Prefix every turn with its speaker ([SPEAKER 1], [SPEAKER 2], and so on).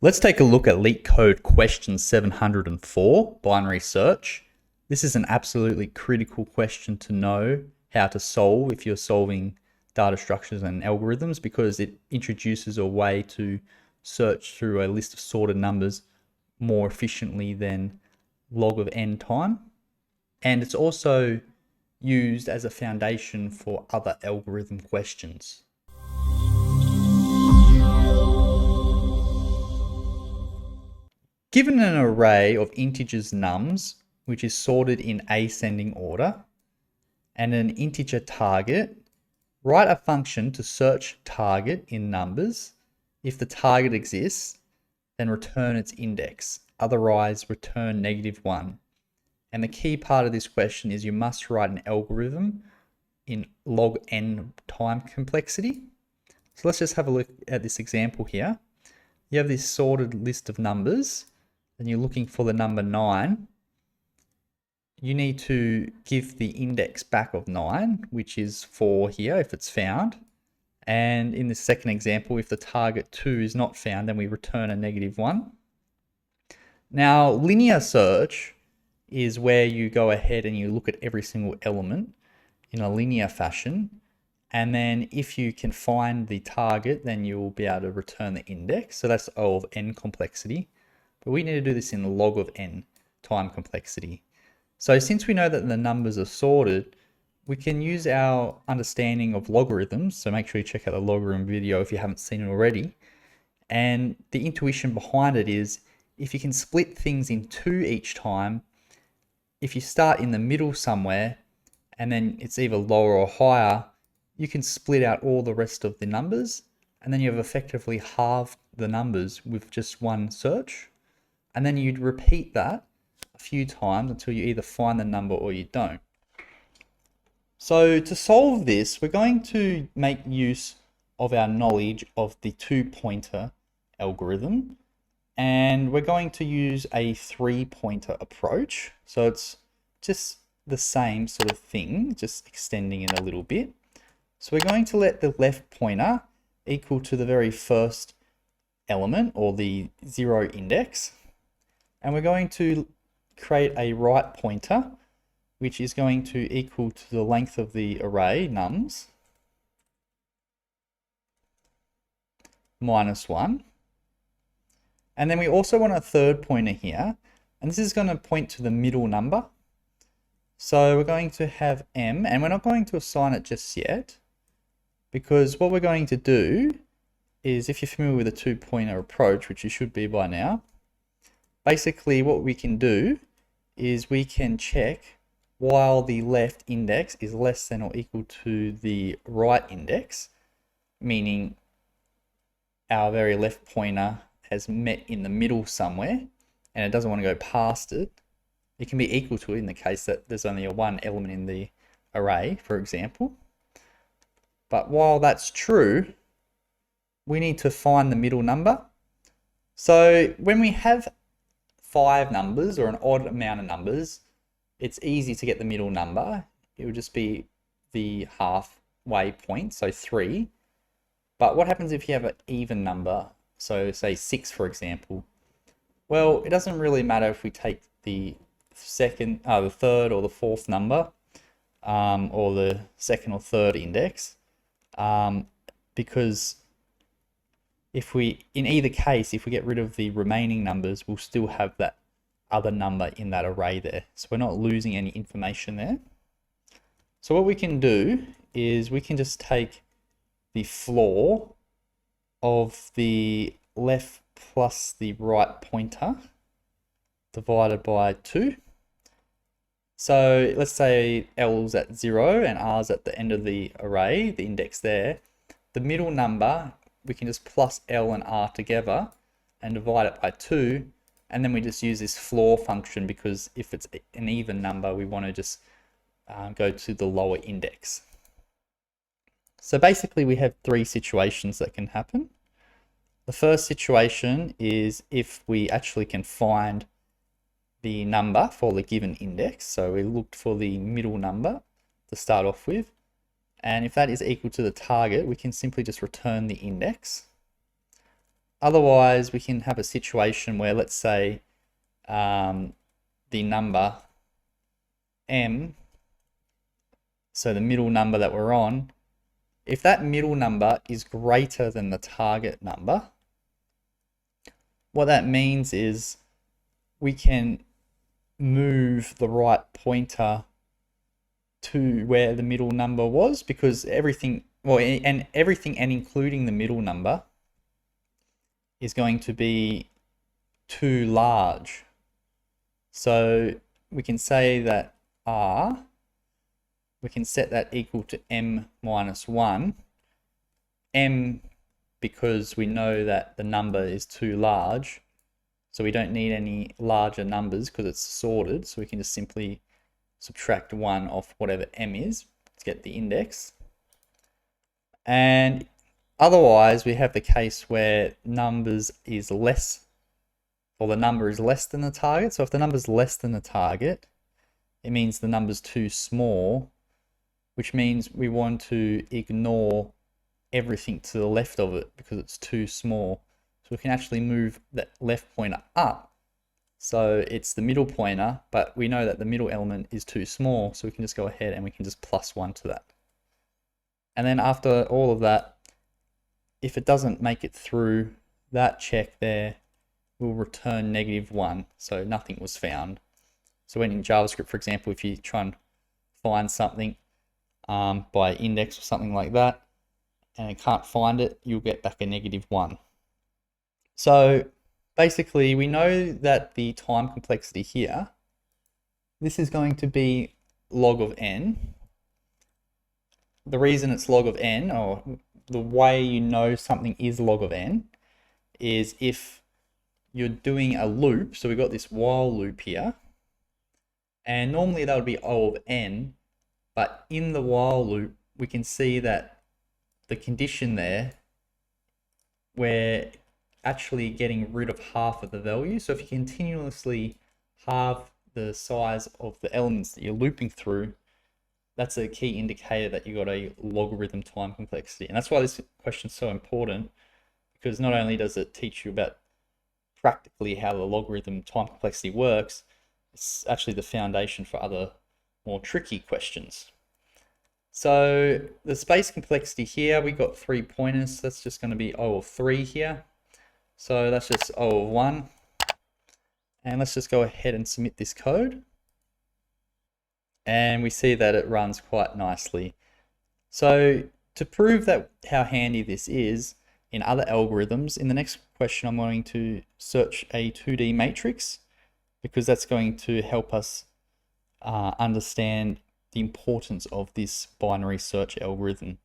[SPEAKER 1] Let's take a look at Leet code question 704, binary search. This is an absolutely critical question to know how to solve if you're solving data structures and algorithms, because it introduces a way to search through a list of sorted numbers more efficiently than log of n time. And it's also used as a foundation for other algorithm questions. Given an array of integers nums, which is sorted in ascending order, and an integer target, write a function to search target in numbers. If the target exists, then return its index. Otherwise, return -1. And the key part of this question is you must write an algorithm in log n time complexity. So let's just have a look at this example here. You have this sorted list of numbers, and you're looking for the number 9. You need to give the index back of 9, which is 4 here if it's found. And in the second example, if the target 2 is not found, then we return a -1. Now, linear search is where you go ahead and you look at every single element in a linear fashion. And then if you can find the target, then you'll be able to return the index. So that's O of n complexity. But we need to do this in log of n time complexity. So since we know that the numbers are sorted, we can use our understanding of logarithms. So make sure you check out the logarithm video if you haven't seen it already. And the intuition behind it is if you can split things in 2 each time, if you start in the middle somewhere and then it's either lower or higher, you can split out all the rest of the numbers, and then you have effectively halved the numbers with just one search. And then you'd repeat that a few times until you either find the number or you don't. So to solve this, we're going to make use of our knowledge of the 2-pointer algorithm, and we're going to use a 3-pointer approach. So it's just the same sort of thing, just extending it a little bit. So we're going to let the left pointer equal to the very first element, or the 0 index. And we're going to create a right pointer, which is going to equal to the length of the array, nums, -1. And then we also want a third pointer here, and this is going to point to the middle number. So we're going to have m, and we're not going to assign it just yet, because what we're going to do is, if you're familiar with the 2-pointer approach, which you should be by now, basically what we can do is we can check while the left index is less than or equal to the right index, meaning our very left pointer has met in the middle somewhere and it doesn't want to go past it. It can be equal to it in the case that there's only one element in the array, for example. But while that's true, we need to find the middle number. So when we have 5 numbers or an odd amount of numbers, it's easy to get the middle number. It would just be the halfway point, so 3. But what happens if you have an even number? So say 6, for example. Well, it doesn't really matter if we take the third or the fourth number, or the second or third index, because in either case, if we get rid of the remaining numbers, we'll still have that other number in that array there. So we're not losing any information there. So what we can do is we can just take the floor of the left plus the right pointer divided by 2. So let's say L's at 0 and R's at the end of the array, the index there. The middle number, we can just plus L and R together and divide it by 2. And then we just use this floor function, because if it's an even number, we want to just go to the lower index. So basically we have 3 situations that can happen. The first situation is if we actually can find the number for the given index. So we looked for the middle number to start off with. And if that is equal to the target, we can simply just return the index. Otherwise, we can have a situation where, let's say, the number m, so the middle number that we're on, if that middle number is greater than the target number, what that means is we can move the right pointer to where the middle number was, because everything, well, and everything and including the middle number is going to be too large. So we can say that r, we can set that equal to m minus 1. M, because we know that the number is too large, so we don't need any larger numbers because it's sorted, so we can just simply subtract 1 off whatever m is to get the index. And otherwise, we have the case where numbers is less, or the number is less than the target. So if the number is less than the target, it means the number's too small, which means we want to ignore everything to the left of it because it's too small. So we can actually move that left pointer up. So it's the middle pointer, but we know that the middle element is too small, so we can just go ahead and we can just plus 1 to that. And then after all of that, if it doesn't make it through that check there, we'll return -1, so nothing was found. So when in JavaScript, for example, if you try and find something by index or something like that, and it can't find it, you'll get back a -1. So basically, we know that the time complexity here, this is going to be log of n. The reason it's log of n, or the way you know something is log of n, is if you're doing a loop. So we've got this while loop here, and normally that would be O of n, but in the while loop, we can see that the condition there, we're actually getting rid of half of the value. So if you continuously halve the size of the elements that you're looping through, that's a key indicator that you've got a logarithm time complexity. And that's why this question is so important, because not only does it teach you about practically how the logarithm time complexity works, it's actually the foundation for other more tricky questions. So the space complexity here, we got 3 pointers. So that's just going to be O of 3 here. So that's just O of 1. And let's just go ahead and submit this code. And we see that it runs quite nicely. So to prove that how handy this is in other algorithms, in the next question I'm going to search a 2D matrix, because that's going to help us understand the importance of this binary search algorithm.